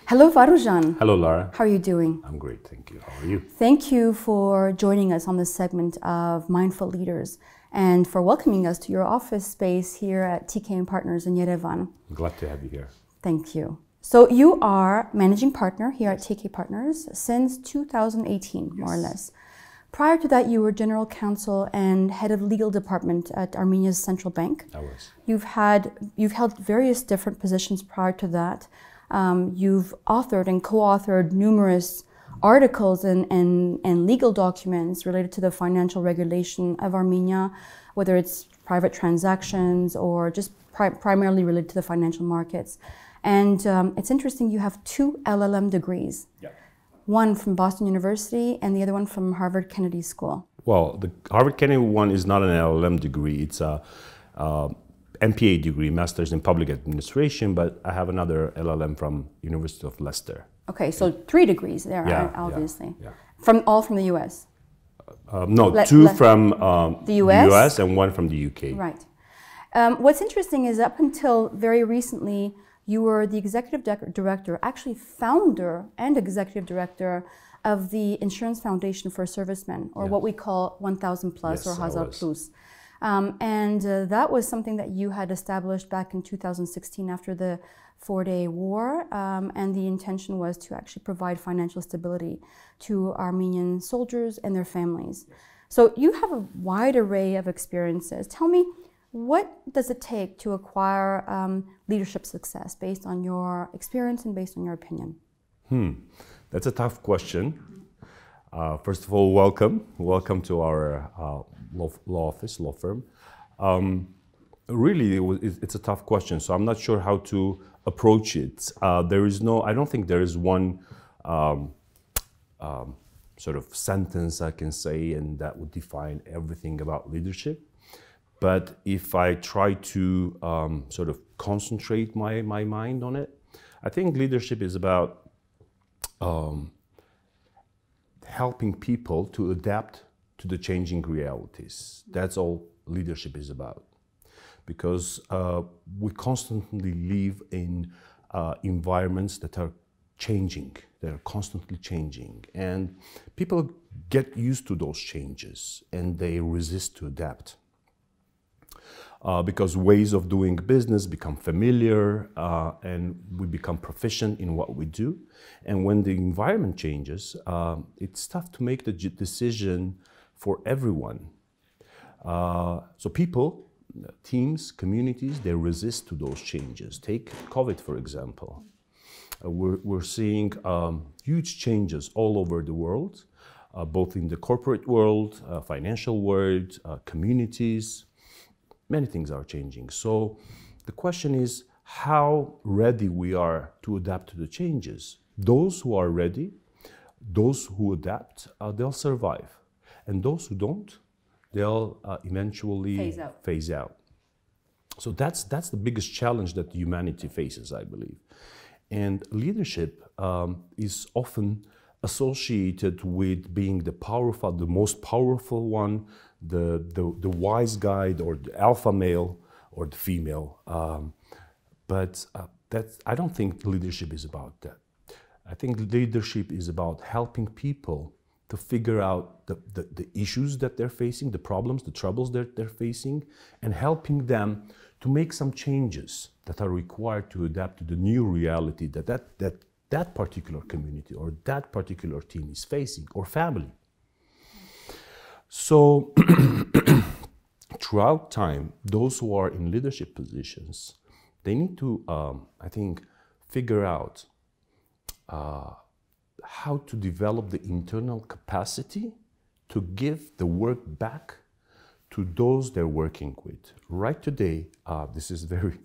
Hello, Varoujan. Hello, Lara. How are you doing? I'm great, thank you. How are you? Thank you for joining us on this segment of Mindful Leaders and for welcoming us to your office space here at TK & Partners in Yerevan. I'm glad to have you here. Thank you. So you are managing partner here at TK Partners since 2018, more or less. Prior to that, you were General Counsel and Head of Legal Department at Armenia's Central Bank. I was. You've held various different positions prior to that. You've authored and co-authored numerous articles and legal documents related to the financial regulation of Armenia, whether it's private transactions or just primarily related to the financial markets. And it's interesting, you have two LL.M degrees. Yeah. One from Boston University and the other one from Harvard Kennedy School. Well, the Harvard Kennedy one is not an LL.M degree. It's a MPA degree, Master's in Public Administration, but I have another LL.M from University of Leicester. Okay, so 3 degrees there, obviously. Yeah. All from the US? No, 2 from the US and 1 from the UK. Right. What's interesting is up until very recently, you were the executive director, actually founder and executive director of the Insurance Foundation for Servicemen, or what we call 1000 Plus or Hazar Plus. That was something that you had established back in 2016 after the 4-day war, and the intention was to actually provide financial stability to Armenian soldiers and their families. So you have a wide array of experiences. Tell me, what does it take to acquire leadership success based on your experience and based on your opinion? That's a tough question. First of all, welcome. Welcome to our law firm. Really, it's a tough question, so I'm not sure how to approach it. I don't think there is one sort of sentence I can say and that would define everything about leadership. But if I try to sort of concentrate my mind on it, I think leadership is about helping people to adapt to the changing realities. That's all leadership is about. Because we constantly live in environments that are changing, that are constantly changing. And people get used to those changes and they resist to adapt. Because ways of doing business become familiar and we become proficient in what we do. And when the environment changes, it's tough to make the decision for everyone. So people, teams, communities, they resist to those changes. Take COVID, for example. We're seeing huge changes all over the world, both in the corporate world, financial world, communities. Many things are changing. So the question is how ready we are to adapt to the changes. Those who are ready, those who adapt, they'll survive. And those who don't, they'll eventually phase out. So that's the biggest challenge that humanity faces, I believe. And leadership is often associated with being the most powerful one, the wise guide or the alpha male or the female. But I don't think leadership is about that. I think leadership is about helping people to figure out the issues that they're facing, the problems, the troubles that they're facing, and helping them to make some changes that are required to adapt to the new reality that particular community or that particular team is facing, or family. So throughout time, those who are in leadership positions, they need to, I think, figure out how to develop the internal capacity to give the work back to those they're working with. Right today, this is very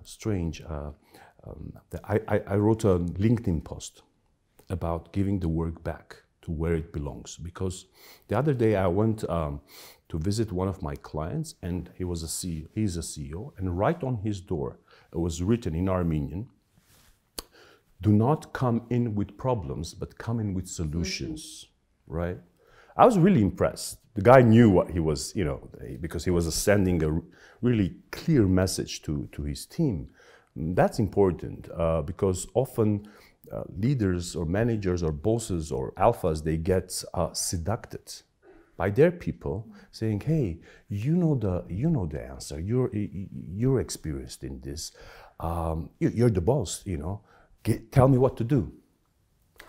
strange. I wrote a LinkedIn post about giving the work back to where it belongs, because the other day I went to visit one of my clients, and he's a CEO, and right on his door it was written in Armenian, "Do not come in with problems, but come in with solutions." Right? I was really impressed. The guy knew what he was, because he was sending a really clear message to his team. That's important because often leaders or managers or bosses or alphas, they get seduced by their people, saying, "Hey, you know the answer. You're experienced in this. You're the boss. Tell me what to do."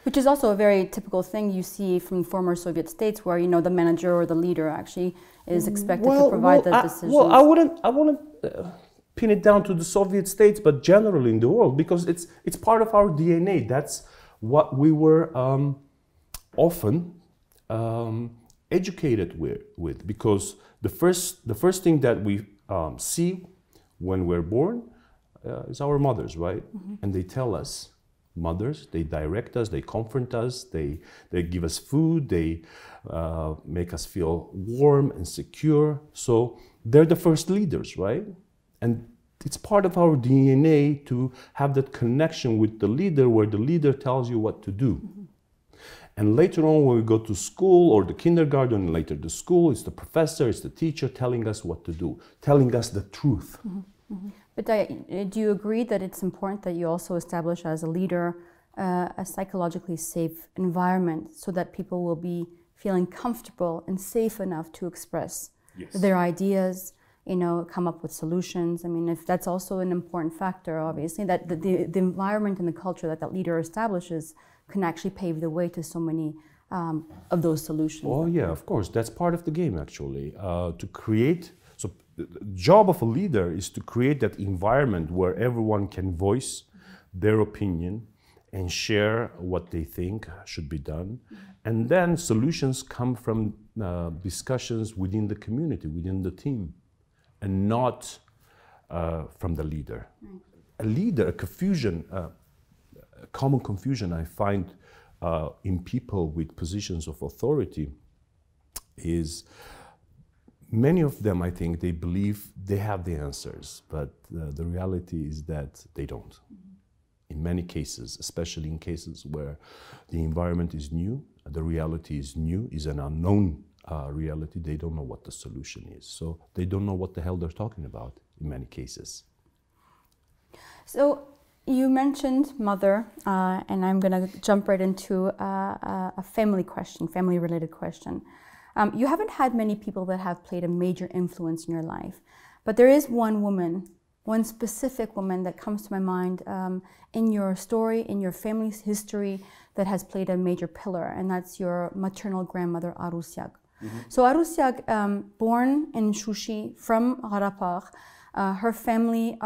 Which is also a very typical thing you see from former Soviet states, where the manager or the leader actually is expected to provide the decisions. Well, I wouldn't pin it down to the Soviet states, but generally in the world, because it's part of our DNA. That's what we were often educated with. Because the first thing that we see when we're born is our mothers, right? Mm-hmm. And they tell us. Mothers, they direct us, they comfort us, they give us food, they make us feel warm and secure. So they're the first leaders, right? And it's part of our DNA to have that connection with the leader, where the leader tells you what to do. Mm-hmm. And later on, when we go to school or the kindergarten, and later the school, it's the professor, it's the teacher telling us what to do, telling us the truth. Mm-hmm. Mm-hmm. But do you agree that it's important that you also establish as a leader a psychologically safe environment so that people will be feeling comfortable and safe enough to express their ideas, come up with solutions? I mean, if that's also an important factor, obviously, that the environment and the culture that leader establishes can actually pave the way to so many of those solutions. Oh yeah, of course. That's part of the game, actually, to create. So the job of a leader is to create that environment where everyone can voice their opinion and share what they think should be done. And then solutions come from discussions within the community, within the team, and not from the leader. A leader, a common confusion I find in people with positions of authority is many of them, I think, they believe they have the answers, but the reality is that they don't. In many cases, especially in cases where the environment is new, the reality is new, is an unknown reality, they don't know what the solution is. So they don't know what the hell they're talking about in many cases. So you mentioned mother, and I'm going to jump right into a family-related question. You haven't had many people that have played a major influence in your life, but there is one specific woman that comes to my mind in your story, in your family's history, that has played a major pillar, and that's your maternal grandmother, Artsakh. Mm-hmm. So Artsakh, born in Shushi from Qarabağ, her family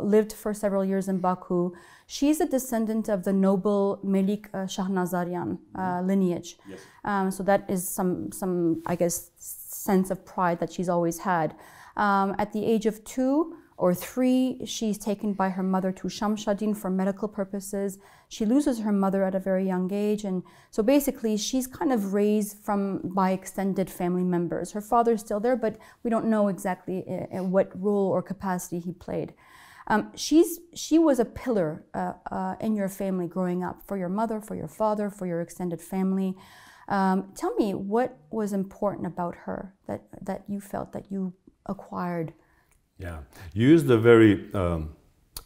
lived for several years in Baku. She's a descendant of the noble Melik Shahnazarian lineage. Yes. So that is some, I guess, sense of pride that she's always had. At the age of 2 or 3, she's taken by her mother to Shamshadin for medical purposes. She loses her mother at a very young age, and so basically she's kind of raised by extended family members. Her father's still there, but we don't know exactly what role or capacity he played. She was a pillar in your family growing up, for your mother, for your father, for your extended family. Tell me, what was important about her that you felt that you acquired? Yeah, you used a very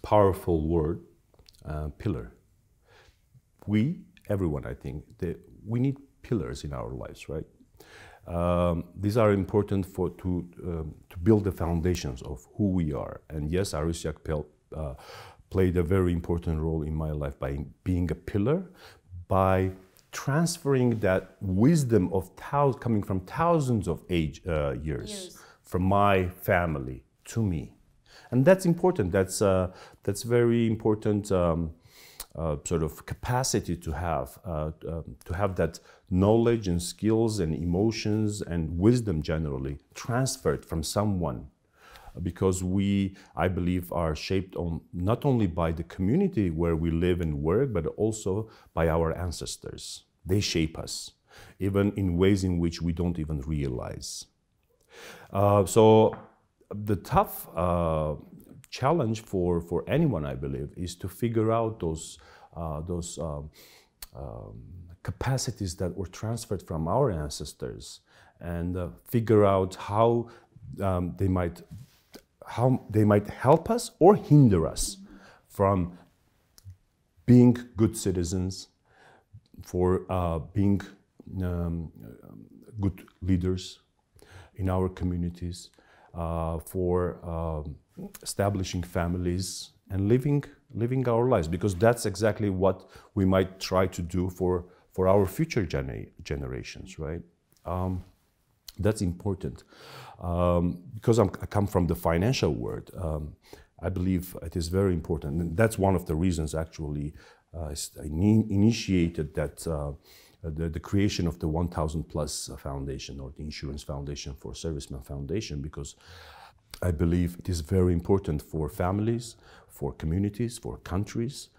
powerful word, pillar. Everyone, I think, we need pillars in our lives, right? These are important to build the foundations of who we are. And yes, Artsakh played a very important role in my life by being a pillar, by transferring that wisdom of coming from thousands of years from my family to me. And that's important. That's very important sort of capacity to have that knowledge and skills and emotions and wisdom generally transferred from someone, because I believe, are shaped not only by the community where we live and work, but also by our ancestors. They shape us, even in ways in which we don't even realize. So the tough challenge for anyone, I believe, is to figure out those capacities that were transferred from our ancestors, and figure out how they might help us or hinder us from being good citizens, for being good leaders in our communities, for establishing families and living our lives, because that's exactly what we might try to do for our future generations, right? That's important. Because I come from the financial world, I believe it is very important, and that's one of the reasons actually I initiated that the creation of the 1000 Plus Foundation, or the Insurance Foundation for Servicemen Foundation, because I believe it is very important for families, for communities, for countries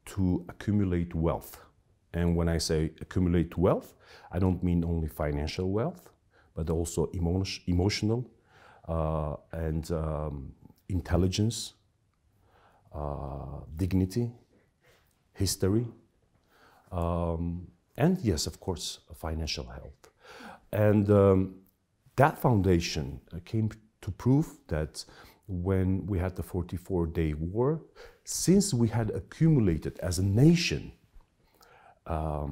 to accumulate wealth. And when I say accumulate wealth, I don't mean only financial wealth, but also emotional and intelligence, dignity, history, and yes, of course, financial health. And that foundation came to prove that when we had the 44-day war, since we had accumulated as a nation a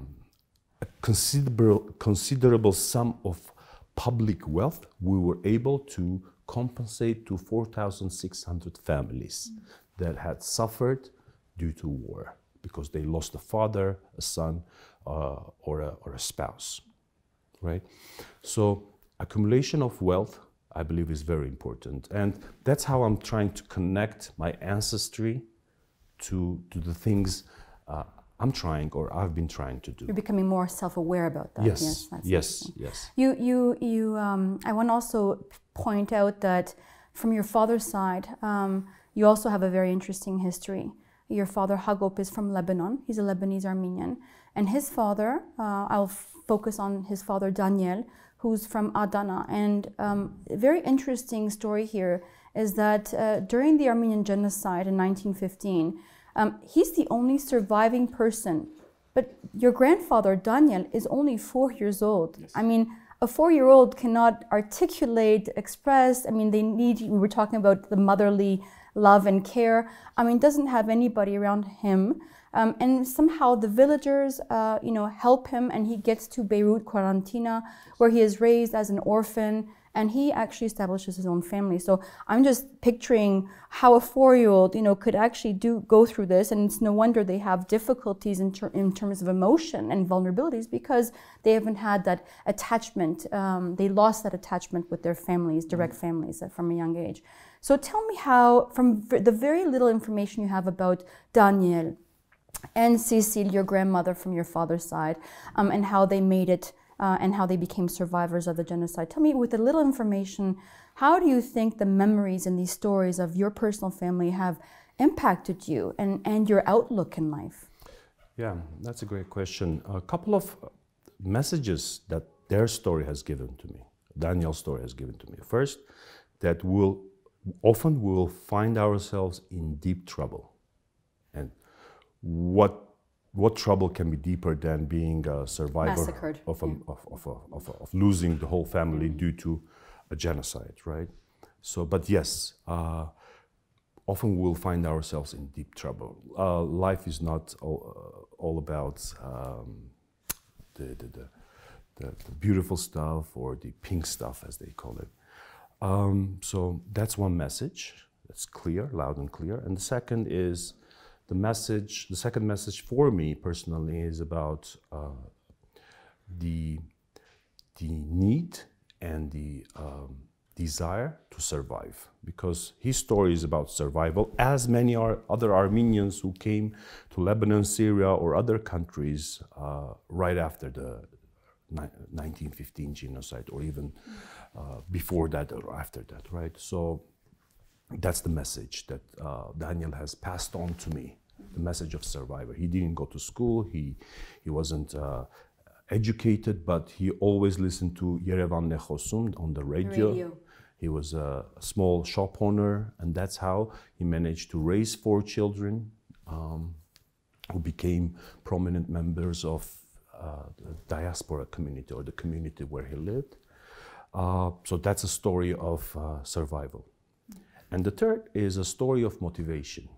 considerable sum of public wealth, we were able to compensate to 4,600 families that had suffered due to war, because they lost a father, a son, or a spouse, right? So accumulation of wealth, I believe, is very important. And that's how I'm trying to connect my ancestry to the things I'm trying, or I've been trying to do. You're becoming more self-aware about that. Yes, Yes. yes. I want to also point out that from your father's side, you also have a very interesting history. Your father, Hagop, is from Lebanon. He's a Lebanese Armenian. And his father, I'll focus on his father, Daniel, who's from Adana. And a very interesting story here is that during the Armenian genocide in 1915, he's the only surviving person. But your grandfather, Daniel, is only 4 years old. Yes. I mean, a 4-year-old cannot articulate, express. I mean, we were talking about the motherly love and care. I mean, doesn't have anybody around him. And somehow the villagers, help him, and he gets to Beirut, Quarantina, where he is raised as an orphan, and he actually establishes his own family. So I'm just picturing how a 4-year-old, could actually go through this, and it's no wonder they have difficulties in terms of emotion and vulnerabilities, because they haven't had that attachment. They lost that attachment with their families, direct families, from a young age. So tell me how, from the very little information you have about Daniel and Cécile, your grandmother from your father's side, and how they made it, and how they became survivors of the genocide. Tell me, with the little information, how do you think the memories and these stories of your personal family have impacted you and your outlook in life? Yeah, that's a great question. A couple of messages that their story has given to me, Daniel's story has given to me. First, that often we'll find ourselves in deep trouble. And what trouble can be deeper than being a survivor of losing the whole family due to a genocide, right? So, but yes, often we'll find ourselves in deep trouble. Life is not all about the beautiful stuff or the pink stuff, as they call it. So that's one message. That's clear, loud and clear. And the second is the second message for me personally is about the need and the desire to survive, because his story is about survival, as many other Armenians who came to Lebanon, Syria, or other countries right after the 1915 genocide, or even before that or after that, right? So that's the message that Daniel has passed on to me, the message of survivor. He didn't go to school, he wasn't educated, but he always listened to Yerevan on the radio. He was a small shop owner, and that's how he managed to raise 4 children who became prominent members of the Diaspora community, or the community where he lived. So that's a story of survival. And the third is a story of motivation.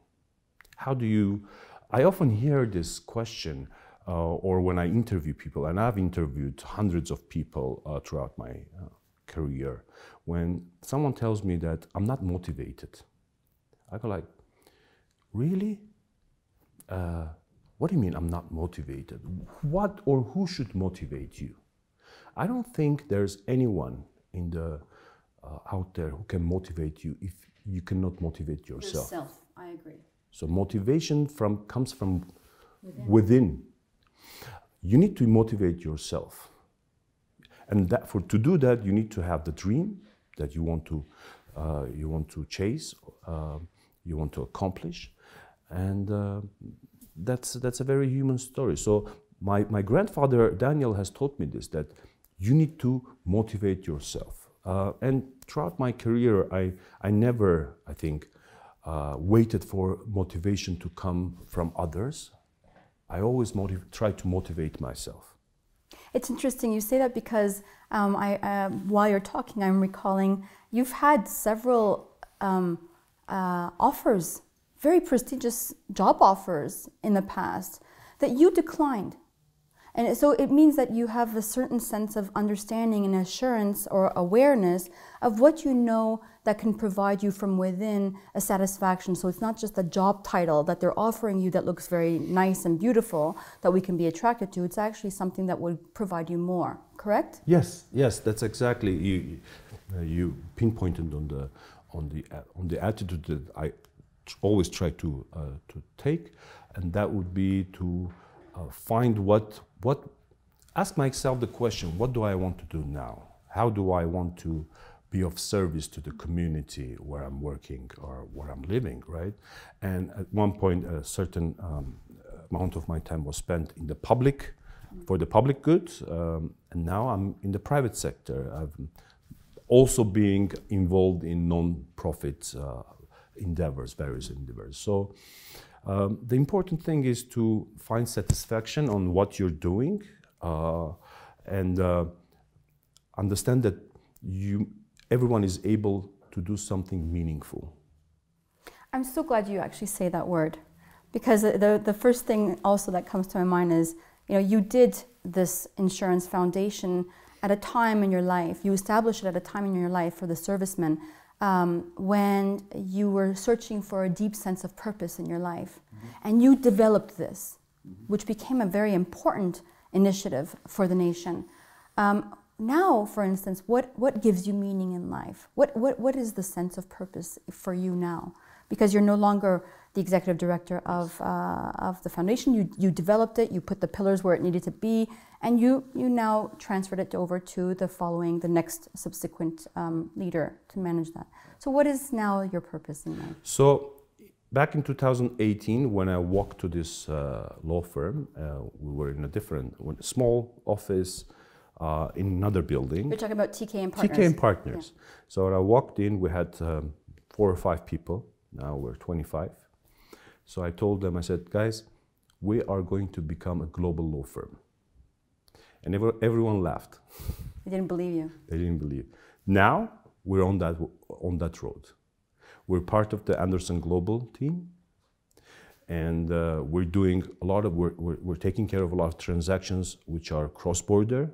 How do you, I often hear this question, or when I interview people, and I've interviewed hundreds of people throughout my career, when someone tells me that I'm not motivated, I go like, really? What do you mean I'm not motivated? What or who should motivate you? I don't think there's anyone in the out there who can motivate you if you cannot motivate yourself. Yourself, I agree. So motivation comes from within. You need to motivate yourself, and to do that, you need to have the dream that you want to chase, you want to accomplish, and that's a very human story. So my grandfather Daniel has taught me this, that you need to motivate yourself. And throughout my career, I never, I think, waited for motivation to come from others. I always try to motivate myself. It's interesting you say that because while you're talking, I'm recalling you've had several offers, very prestigious job offers in the past that you declined. And so it means that you have a certain sense of understanding and assurance or awareness of what you know that can provide you from within a satisfaction. So it's not just a job title that they're offering you that looks very nice and beautiful that we can be attracted to. It's actually something that would provide you more, correct? Yes, yes, that's exactly. You pinpointed on the attitude that I always try to take, and that would be to find ask myself the question, what do I want to do now? How do I want to be of service to the community where I'm working or where I'm living, right? And at one point, a certain amount of my time was spent in the public, for the public good, and now I'm in the private sector. I'm also being involved in non-profit endeavors, various endeavors. So the important thing is to find satisfaction on what you're doing and understand that everyone is able to do something meaningful. I'm so glad you actually say that word, because the first thing also that comes to my mind is, you did this insurance foundation at a time in your life, you established it at a time in your life for the servicemen, when you were searching for a deep sense of purpose in your life. And you developed this, which became a very important initiative for the nation. Now, for instance, what gives you meaning in life? What is the sense of purpose for you now? Because you're no longer the executive director of the foundation. You developed it, you put the pillars where it needed to be, and you now transferred it over to the next subsequent leader to manage that. So what is now your purpose in life? So back in 2018, when I walked to this law firm, we were in a small office in another building. You're talking about TK and Partners. TK and Partners. Yeah. So when I walked in, we had 4 or 5 people. Now we're 25. So I told them, I said, guys, we are going to become a global law firm. And everyone laughed. They didn't believe you. They didn't believe. Now we're on that road. We're part of the Anderson Global team, and we're doing a lot of work. We're taking care of a lot of transactions which are cross-border,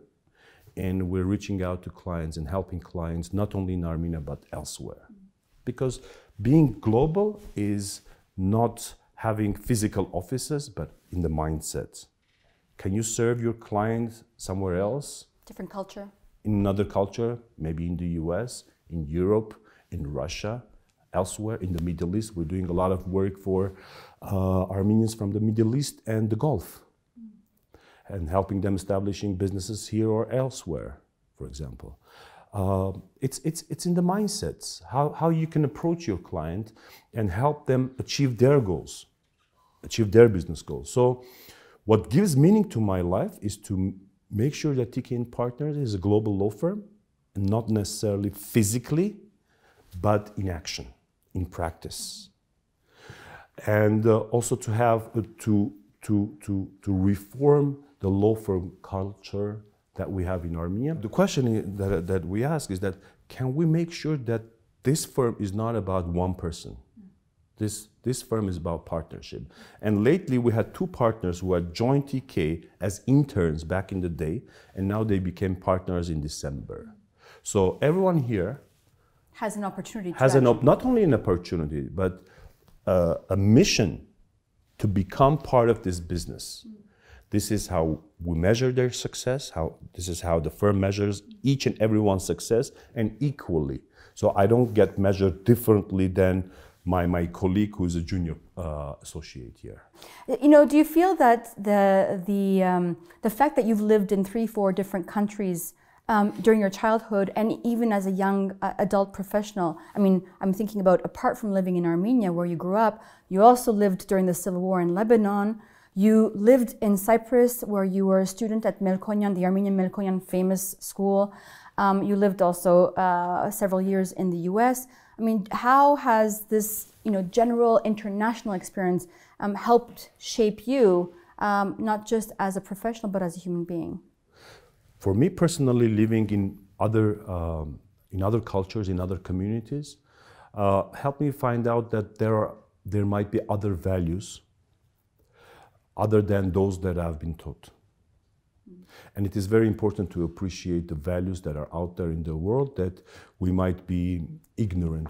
and we're reaching out to clients and helping clients not only in Armenia but elsewhere. Because being global is not having physical offices, but in the mindset. Can you serve your client somewhere else? Different culture. In another culture, maybe in the US, in Europe, in Russia, elsewhere, in the Middle East. We're doing a lot of work for Armenians from the Middle East and the Gulf, and helping them establishing businesses here or elsewhere, for example. It's in the mindsets, how you can approach your client and help them achieve their goals, achieve their business goals. So what gives meaning to my life is to make sure that TK & Partners is a global law firm, and not necessarily physically, but in action, in practice. And also to have to reform the law firm culture that we have in Armenia. The question that we ask is that, can we make sure that this firm is not about one person? This firm is about partnership. And lately we had 2 partners who had joined TK as interns back in the day, and now they became partners in December. So everyone here has an opportunity to has not only an opportunity, but a mission to become part of this business. This is how we measure their success, this is how the firm measures each and everyone's success, and equally. So I don't get measured differently than my colleague who's a junior associate here. You know, do you feel that the fact that you've lived in 3, 4 different countries during your childhood and even as a young adult professional, I mean, I'm thinking about apart from living in Armenia where you grew up, you also lived during the civil war in Lebanon. You lived in Cyprus where you were a student at Melkonian, the Armenian Melkonian famous school. You lived also several years in the US. I mean, how has this, you know, general international experience helped shape you, not just as a professional, but as a human being? For me personally, living in other cultures, in other communities, helped me find out that there might be other values other than those that I've been taught. And it is very important to appreciate the values that are out there in the world that we might be ignorant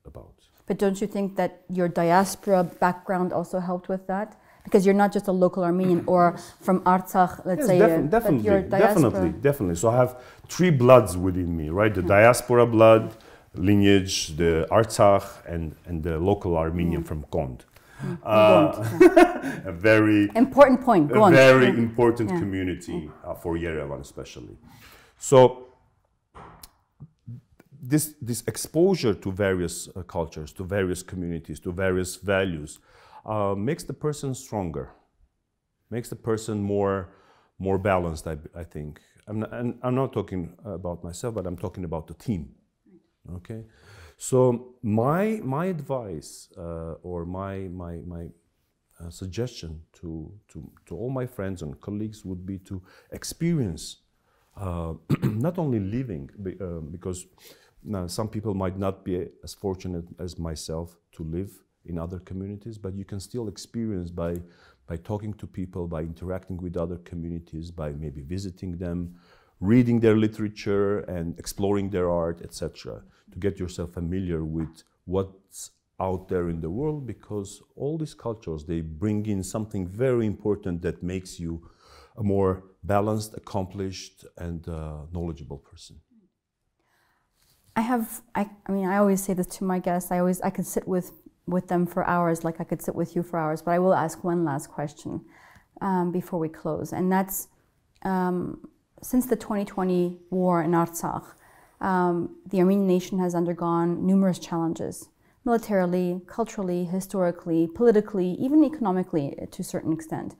about. But don't you think that your diaspora background also helped with that? Because you're not just a local Armenian or from Artsakh, let's say. Definitely. So I have 3 bloods within me, right? The diaspora blood, lineage, the Artsakh, and the local Armenian from Kond. A very important point. A very important community for Yerevan, especially. So this exposure to various cultures, to various communities, to various values, makes the person stronger, makes the person more balanced. I think. I'm not talking about myself, but I'm talking about the team. Okay. So my advice or my suggestion to all my friends and colleagues would be to experience not only living, because some people might not be as fortunate as myself to live in other communities, but you can still experience by talking to people, by interacting with other communities, by maybe visiting them, reading their literature and exploring their art, etc., to get yourself familiar with what's out there in the world, because all these cultures, they bring in something very important that makes you a more balanced, accomplished, and knowledgeable person. I mean, I always say this to my guests. I could sit with them for hours, like I could sit with you for hours, but I will ask one last question before we close, and that's since the 2020 war in Artsakh, the Armenian nation has undergone numerous challenges, militarily, culturally, historically, politically, even economically to a certain extent.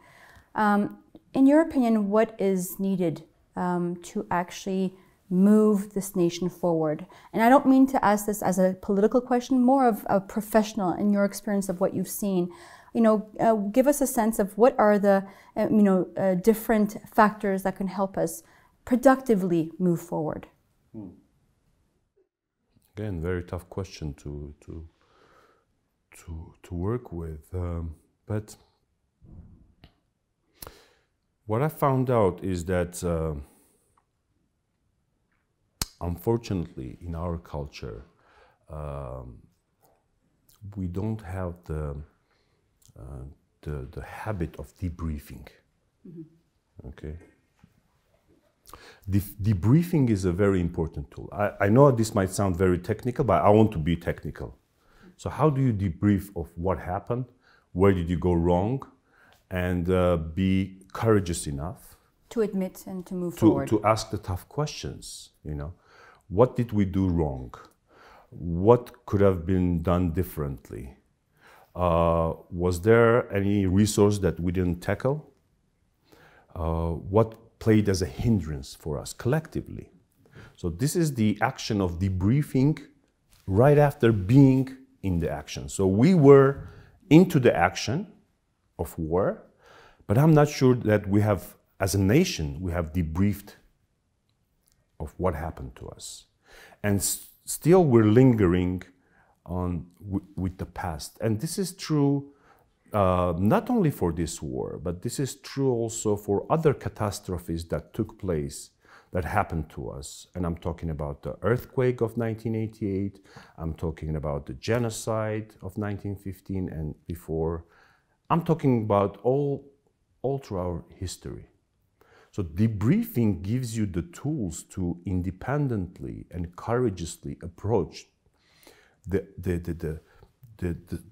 In your opinion, what is needed to actually move this nation forward? And I don't mean to ask this as a political question, more of a professional in your experience of what you've seen. You know, give us a sense of what are the different factors that can help us productively move forward. Again, very tough question to work with, but what I found out is that unfortunately in our culture we don't have the habit of debriefing. Okay. Debriefing is a very important tool. I know this might sound very technical, but I want to be technical. So how do you debrief of what happened? Where did you go wrong? And be courageous enough to admit and to move forward. To ask the tough questions, you know. What did we do wrong? What could have been done differently? Was there any resource that we didn't tackle? What played as a hindrance for us collectively? So this is the action of debriefing right after being in the action. So we were into the action of war, but I'm not sure that we have, as a nation, we have debriefed of what happened to us. And still we're lingering with the past. And this is true not only for this war, but this is true also for other catastrophes that took place, that happened to us. And I'm talking about the earthquake of 1988, I'm talking about the genocide of 1915 and before. I'm talking about all through our history. So debriefing gives you the tools to independently and courageously approach the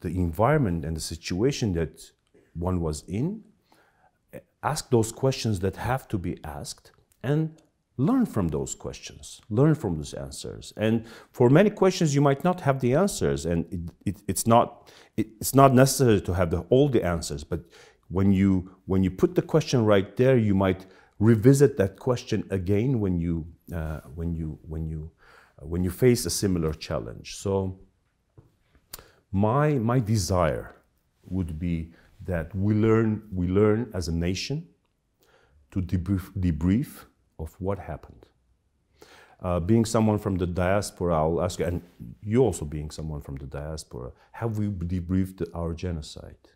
environment and the situation that one was in, ask those questions that have to be asked, and learn from those questions, learn from those answers. And for many questions, you might not have the answers, and it's not necessary to have all the answers. But when you put the question right there, you might revisit that question again when you face a similar challenge. So my desire would be that we learn as a nation to debrief of what happened. Being someone from the diaspora, I'll ask you, and you also being someone from the diaspora, have we debriefed our genocide?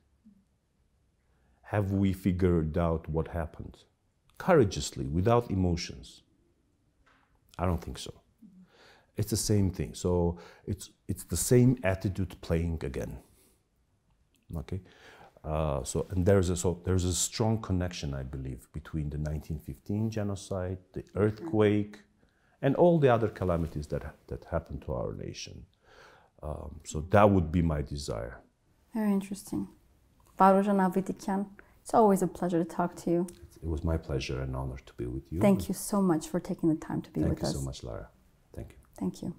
Have we figured out what happened? Courageously, without emotions? I don't think so. It's the same thing. So it's the same attitude playing again. Okay. And there's a strong connection, I believe, between the 1915 genocide, the earthquake, and all the other calamities that happened to our nation. So that would be my desire. Very interesting. Varoujan Avedikian, it's always a pleasure to talk to you. It was my pleasure and honor to be with you. Thank you so much for taking the time to be with us. Thank you so much, Lara. Thank you. Thank you.